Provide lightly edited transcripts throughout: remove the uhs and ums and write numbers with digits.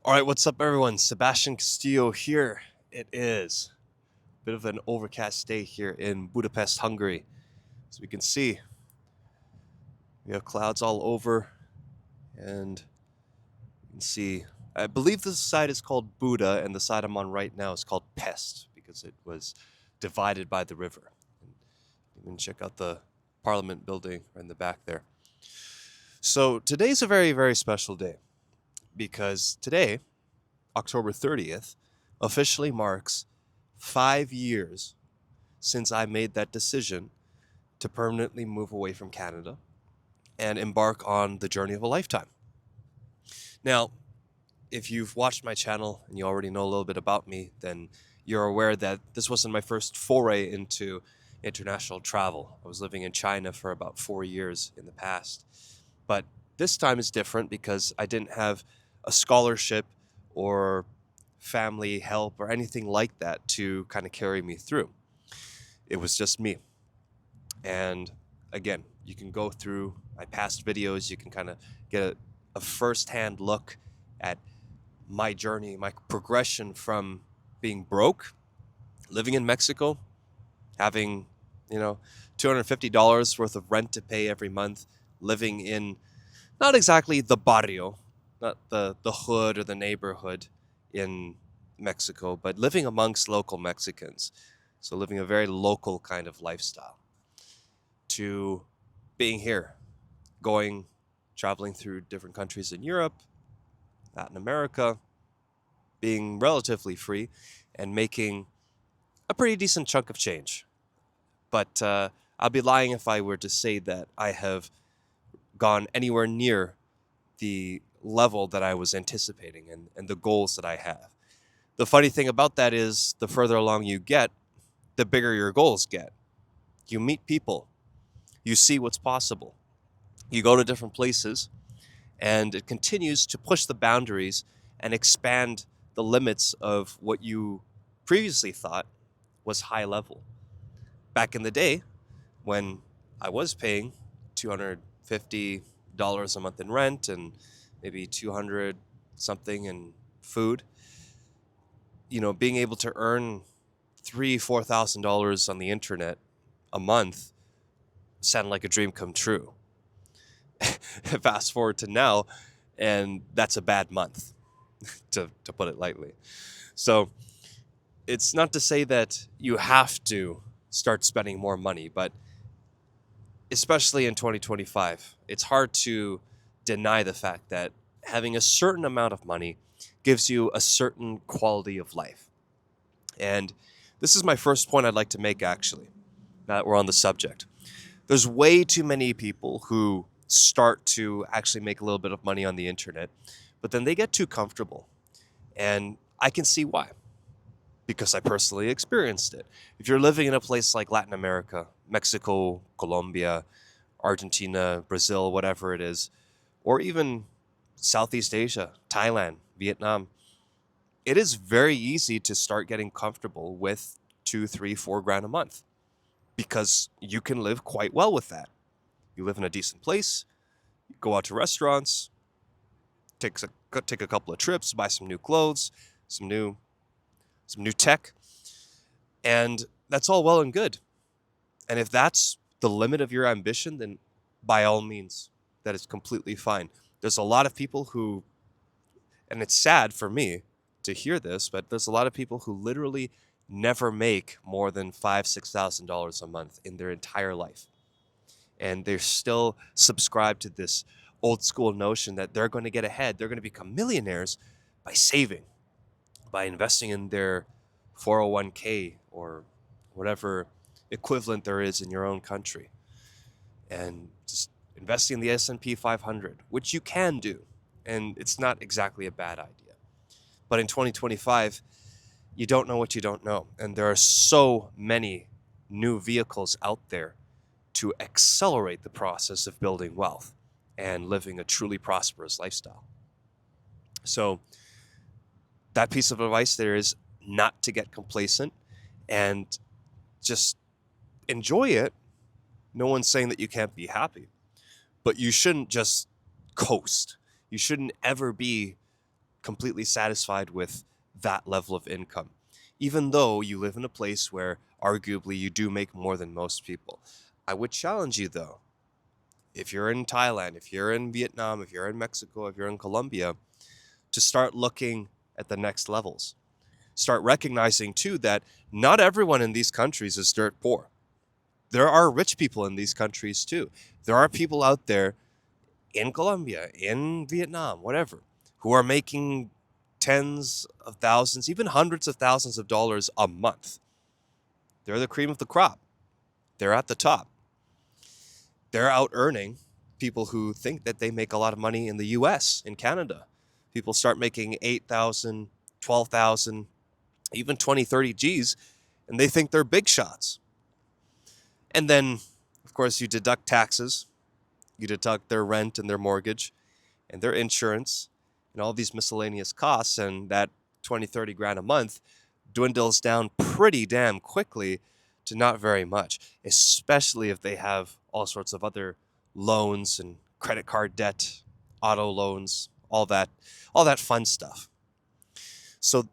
All right, what's up, everyone? Sebastian Castillo here. It is a bit of an overcast day here in Budapest, Hungary. As we can see, we have clouds all over, and you can see, I believe this side is called Buda, and the side I'm on right now is called Pest because it was divided by the river. And you can check out the Parliament building in the back there. So today's a very, very special day because today, October 30th, officially marks 5 years since I made that decision to permanently move away from Canada and embark on the journey of a lifetime. Now, if you've watched my channel and you already know a little bit about me, then you're aware that this wasn't my first foray into international travel. I was living in China for about 4 years in the past. But this time is different because I didn't have a scholarship or family help or anything like that to kind of carry me through. It was just me. And again, you can go through my past videos, you can kind of get a first-hand look at my journey, my progression from being broke, living in Mexico, having, $250 worth of rent to pay every month, living in not exactly the barrio, not the hood or the neighborhood in Mexico, but living amongst local Mexicans. So living a very local kind of lifestyle to being here, going, traveling through different countries in Europe, Latin America, being relatively free and making a pretty decent chunk of change. But I'd be lying if I were to say that I have gone anywhere near the level that I was anticipating and the goals that I have. The funny thing about that is the further along you get, the bigger your goals get. You meet people, you see what's possible, you go to different places, and it continues to push the boundaries and expand the limits of what you previously thought was high level. Back in the day, when I was paying $250 a month in rent and maybe 200 something in food, being able to earn $3,000-4,000 on the internet a month sounded like a dream come true. Fast forward to now, and that's a bad month, to put it lightly. So it's not to say that you have to start spending more money, but especially in 2025, it's hard to deny the fact that having a certain amount of money gives you a certain quality of life. And this is my first point I'd like to make, actually, now that we're on the subject. There's way too many people who start to actually make a little bit of money on the internet, but then they get too comfortable. And I can see why, because I personally experienced it. If you're living in a place like Latin America, Mexico, Colombia, Argentina, Brazil, whatever it is, or even Southeast Asia, Thailand, Vietnam, it is very easy to start getting comfortable with 2, 3, 4 grand a month because you can live quite well with that. You live in a decent place, you go out to restaurants, take a couple of trips, buy some new clothes, some new tech, and that's all well and good. And if that's the limit of your ambition, then by all means, that is completely fine. There's a lot of people who, and it's sad for me to hear this, but there's a lot of people who literally never make more than $5,000-6,000 a month in their entire life. And they're still subscribed to this old school notion that they're going to get ahead, they're going to become millionaires by saving, by investing in their 401k or whatever equivalent there is in your own country, and just investing in the S&P 500, which you can do, and it's not exactly a bad idea. But in 2025, you don't know what you don't know, and there are so many new vehicles out there to accelerate the process of building wealth and living a truly prosperous lifestyle. So that piece of advice there is not to get complacent and just enjoy it. No one's saying that you can't be happy, but you shouldn't just coast. You shouldn't ever be completely satisfied with that level of income, even though you live in a place where arguably you do make more than most people. I would challenge you though, if you're in Thailand, if you're in Vietnam, if you're in Mexico, if you're in Colombia, to start looking at the next levels. Start recognizing too that not everyone in these countries is dirt poor. There are rich people in these countries too. There are people out there in Colombia, in Vietnam, whatever, who are making tens of thousands, even hundreds of thousands of dollars a month. They're the cream of the crop. They're at the top. They're out earning people who think that they make a lot of money in the US, in Canada. People start making 8,000, 12,000, even 20, 30 G's, and they think they're big shots. And then, of course, you deduct taxes, you deduct their rent and their mortgage and their insurance and all these miscellaneous costs, and that 20, 30 grand a month dwindles down pretty damn quickly to not very much, especially if they have all sorts of other loans and credit card debt, auto loans, all that fun stuff. So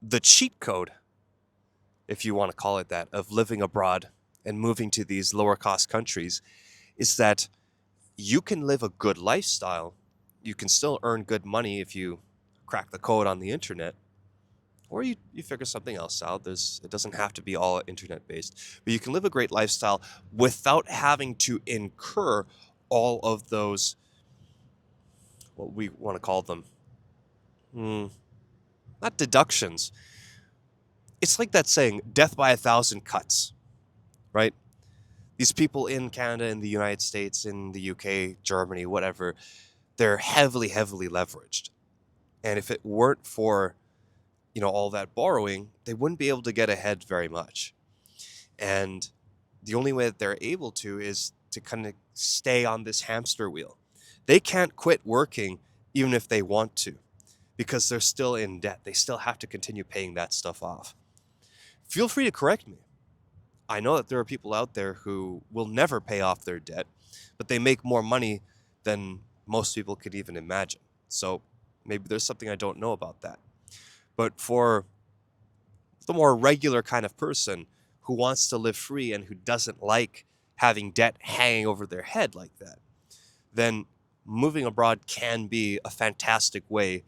the cheat code, if you want to call it that, of living abroad and moving to these lower cost countries is that you can live a good lifestyle. You can still earn good money if you crack the code on the internet, or you figure something else out. It doesn't have to be all internet based, but you can live a great lifestyle without having to incur all of those, what we want to call them, not deductions. It's like that saying, death by 1,000 cuts, right? These people in Canada, in the United States, in the UK, Germany, whatever, they're heavily, heavily leveraged. And if it weren't for, all that borrowing, they wouldn't be able to get ahead very much. And the only way that they're able to is to kind of stay on this hamster wheel. They can't quit working even if they want to, because they're still in debt. They still have to continue paying that stuff off. Feel free to correct me. I know that there are people out there who will never pay off their debt, but they make more money than most people could even imagine. So maybe there's something I don't know about that. But for the more regular kind of person who wants to live free and who doesn't like having debt hanging over their head like that, then moving abroad can be a fantastic way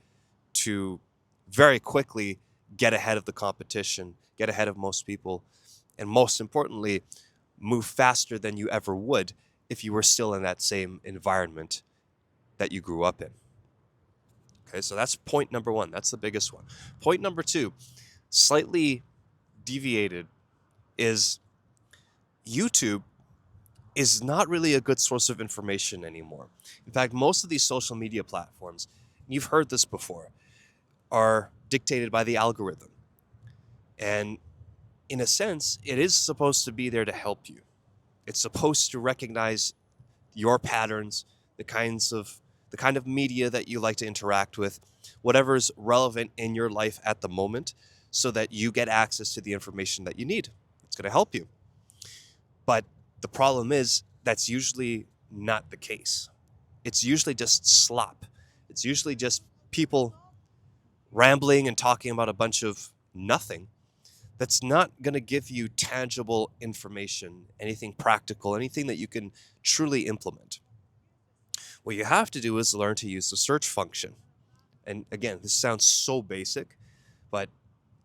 to very quickly get ahead of the competition, get ahead of most people, and most importantly, move faster than you ever would if you were still in that same environment that you grew up in. Okay, so that's point number one. That's the biggest one. Point number two, slightly deviated, is YouTube is not really a good source of information anymore. In fact, most of these social media platforms, and you've heard this before, are dictated by the algorithm. And in a sense, it is supposed to be there to help you. It's supposed to recognize your patterns, the kind of media that you like to interact with, whatever's relevant in your life at the moment, so that you get access to the information that you need. It's going to help you. But the problem is that's usually not the case. It's usually just slop. It's usually just people rambling and talking about a bunch of nothing that's not going to give you tangible information, anything practical, anything that you can truly implement. What you have to do is learn to use the search function. And again, this sounds so basic, but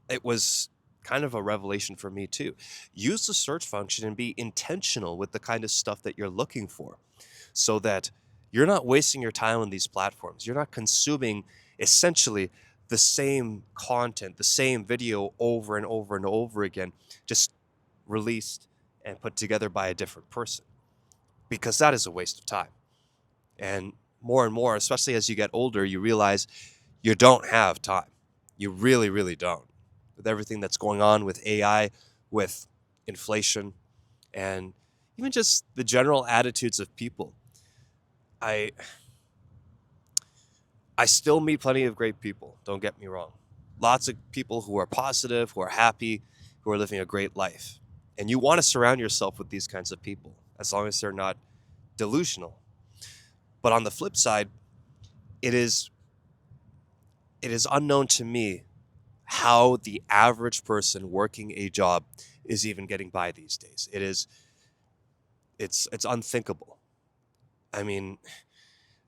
it was kind of a revelation for me too. Use the search function and be intentional with the kind of stuff that you're looking for, so that you're not wasting your time on these platforms. You're not consuming essentially the same content, the same video over and over and over again, just released and put together by a different person, because that is a waste of time. And more, especially as you get older, you realize you don't have time. You really, really don't. With everything that's going on with AI, with inflation, and even just the general attitudes of people. I still meet plenty of great people, don't get me wrong. Lots of people who are positive, who are happy, who are living a great life. And you want to surround yourself with these kinds of people, as long as they're not delusional. But on the flip side, it is it is unknown to me how the average person working a job is even getting by these days. It's unthinkable. I mean,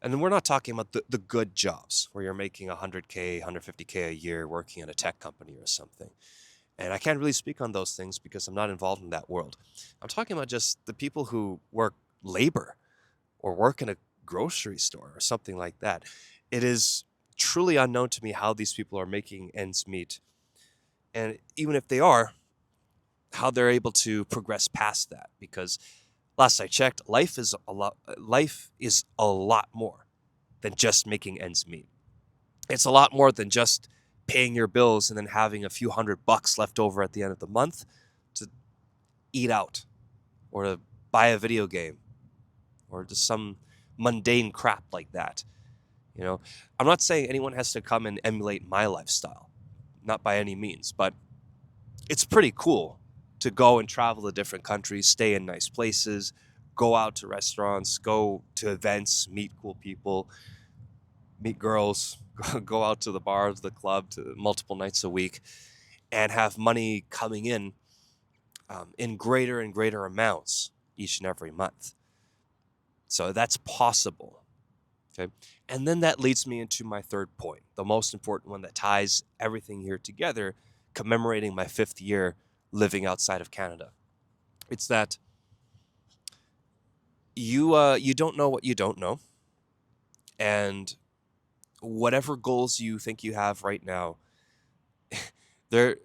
and then we're not talking about the good jobs where you're making 100K, 150K a year working at a tech company or something. And I can't really speak on those things because I'm not involved in that world. I'm talking about just the people who work labor or work in a grocery store or something like that. It is truly unknown to me how these people are making ends meet. And even if they are, how they're able to progress past that, because last I checked, life is a lot more than just making ends meet. It's a lot more than just paying your bills and then having a few $100 left over at the end of the month to eat out or to buy a video game or just some mundane crap like that. You know, I'm not saying anyone has to come and emulate my lifestyle, not by any means, but it's pretty cool to go and travel to different countries, stay in nice places, go out to restaurants, go to events, meet cool people, meet girls, go out to the bars, the club, to multiple nights a week, and have money coming in greater and greater amounts each and every month. So that's possible. Okay. And then that leads me into my third point, the most important one that ties everything here together, commemorating my 5th year living outside of Canada. It's that you don't know what you don't know, and whatever goals you think you have right now, they're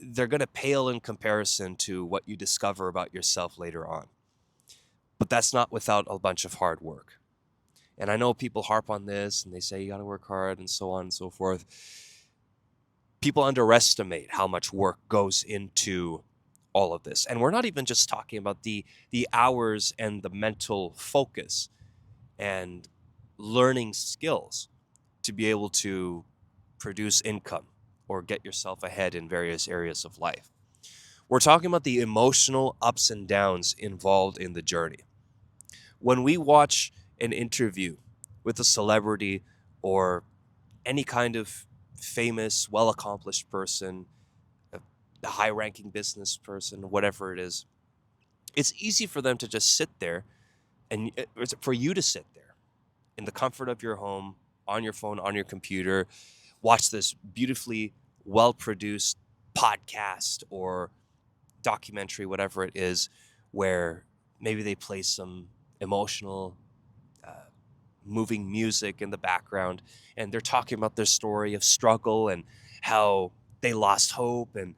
they're going to pale in comparison to what you discover about yourself later on. But that's not without a bunch of hard work. And I know people harp on this and they say you got to work hard and so on and so forth. People underestimate how much work goes into all of this. And we're not even just talking about the hours and the mental focus and learning skills to be able to produce income or get yourself ahead in various areas of life. We're talking about the emotional ups and downs involved in the journey. When we watch an interview with a celebrity or any kind of famous, well accomplished person, a high ranking business person, whatever it is, it's easy for them to just sit there and for you to sit there in the comfort of your home, on your phone, on your computer, watch this beautifully well produced podcast or documentary, whatever it is, where maybe they play some emotional, moving music in the background and they're talking about their story of struggle and how they lost hope and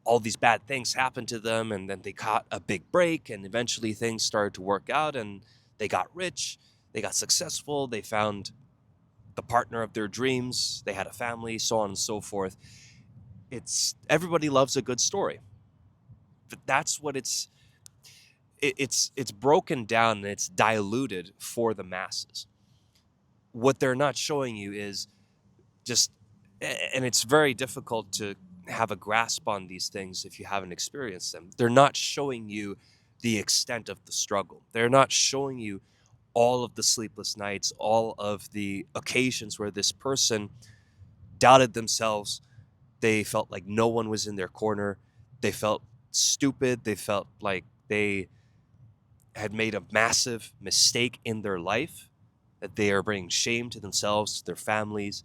all these bad things happened to them, and then they got a big break and eventually things started to work out and they got rich, they got successful, they found the partner of their dreams, they had a family, so on and so forth. It's everybody loves a good story, but that's what it's broken down and it's diluted for the masses. What they're not showing you is just, and it's very difficult to have a grasp on these things if you haven't experienced them. They're not showing you the extent of the struggle. They're not showing you all of the sleepless nights, all of the occasions where this person doubted themselves. They felt like no one was in their corner. They felt stupid. They felt like they had made a massive mistake in their life, that they are bringing shame to themselves, to their families,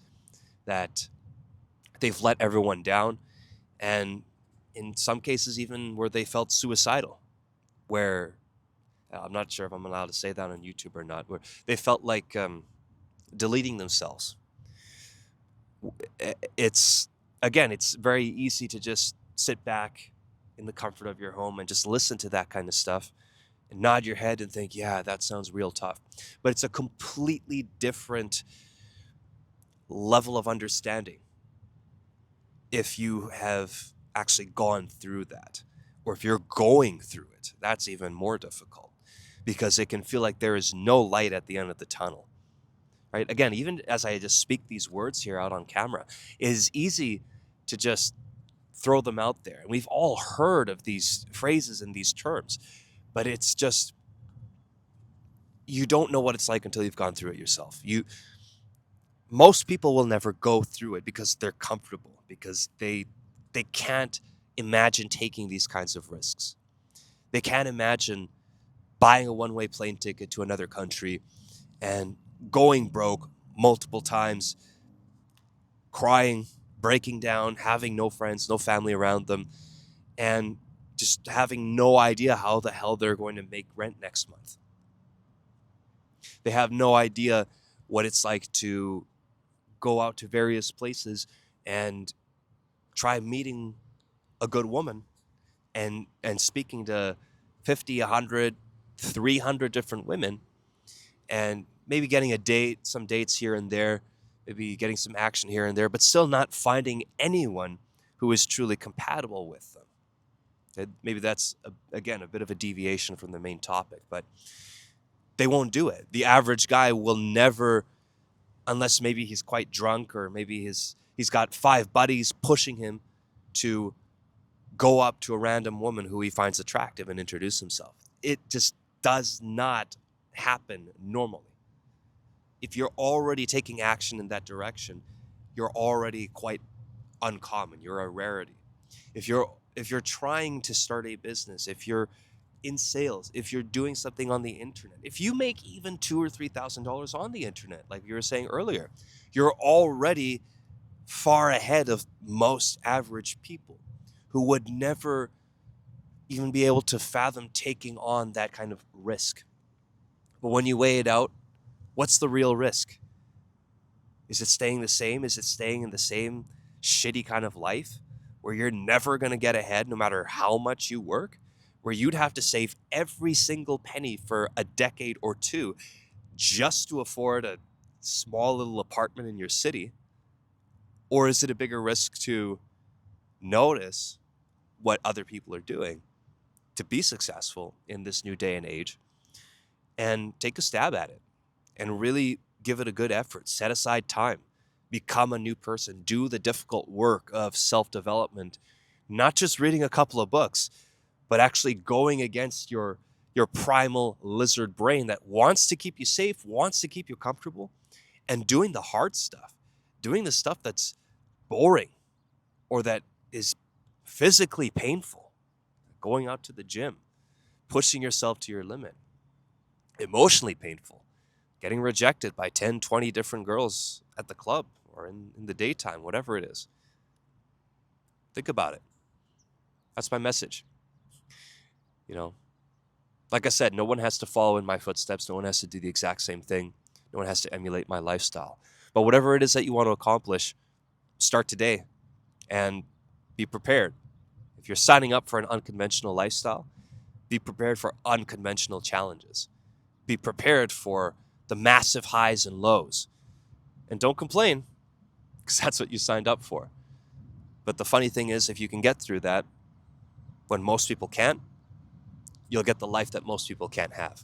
that they've let everyone down. And in some cases, even where they felt suicidal, where I'm not sure if I'm allowed to say that on YouTube or not, where they felt like deleting themselves. It's, again, it's very easy to just sit back in the comfort of your home and just listen to that kind of stuff and nod your head and think, yeah, that sounds real tough. But it's a completely different level of understanding if you have actually gone through that, or if you're going through it. That's even more difficult because it can feel like there is no light at the end of the tunnel. Right? Again, even as I just speak these words here out on camera, it is easy to just throw them out there. And we've all heard of these phrases and these terms, but it's just, you don't know what it's like until you've gone through it yourself. most people will never go through it because they're comfortable, because they can't imagine taking these kinds of risks. They can't imagine buying a one-way plane ticket to another country and going broke multiple times, crying, breaking down, having no friends, no family around them, and just having no idea how the hell they're going to make rent next month. They have no idea what it's like to go out to various places and try meeting a good woman and speaking to 50, 100, 300 different women, and maybe getting a date, some dates here and there, maybe getting some action here and there, but still not finding anyone who is truly compatible with them. Maybe that's, again, a bit of a deviation from the main topic, but they won't do it. The average guy will never, unless maybe he's quite drunk or maybe he's got 5 buddies pushing him to go up to a random woman who he finds attractive and introduce himself. It just does not happen normally. If you're already taking action in that direction, you're already quite uncommon. You're a rarity. If you're trying to start a business, if you're in sales, if you're doing something on the internet, if you make even $2,000 or $3,000 on the internet, like you were saying earlier, you're already far ahead of most average people who would never even be able to fathom taking on that kind of risk. But when you weigh it out, what's the real risk? Is it staying the same? Is it staying in the same shitty kind of life where you're never going to get ahead no matter how much you work? Where you'd have to save every single penny for a decade or two just to afford a small little apartment in your city? Or is it a bigger risk to notice what other people are doing to be successful in this new day and age and take a stab at it and really give it a good effort, set aside time, become a new person, do the difficult work of self-development, not just reading a couple of books, but actually going against your primal lizard brain that wants to keep you safe, wants to keep you comfortable, and doing the hard stuff, doing the stuff that's boring or that is physically painful, going out to the gym, pushing yourself to your limit, emotionally painful, getting rejected by 10, 20 different girls at the club or in the daytime, whatever it is. Think about it. That's my message. You know, like I said, no one has to follow in my footsteps. No one has to do the exact same thing. No one has to emulate my lifestyle. But whatever it is that you want to accomplish, start today and be prepared. If you're signing up for an unconventional lifestyle, be prepared for unconventional challenges. Be prepared for the massive highs and lows. And don't complain, because that's what you signed up for. But the funny thing is, if you can get through that when most people can't, you'll get the life that most people can't have.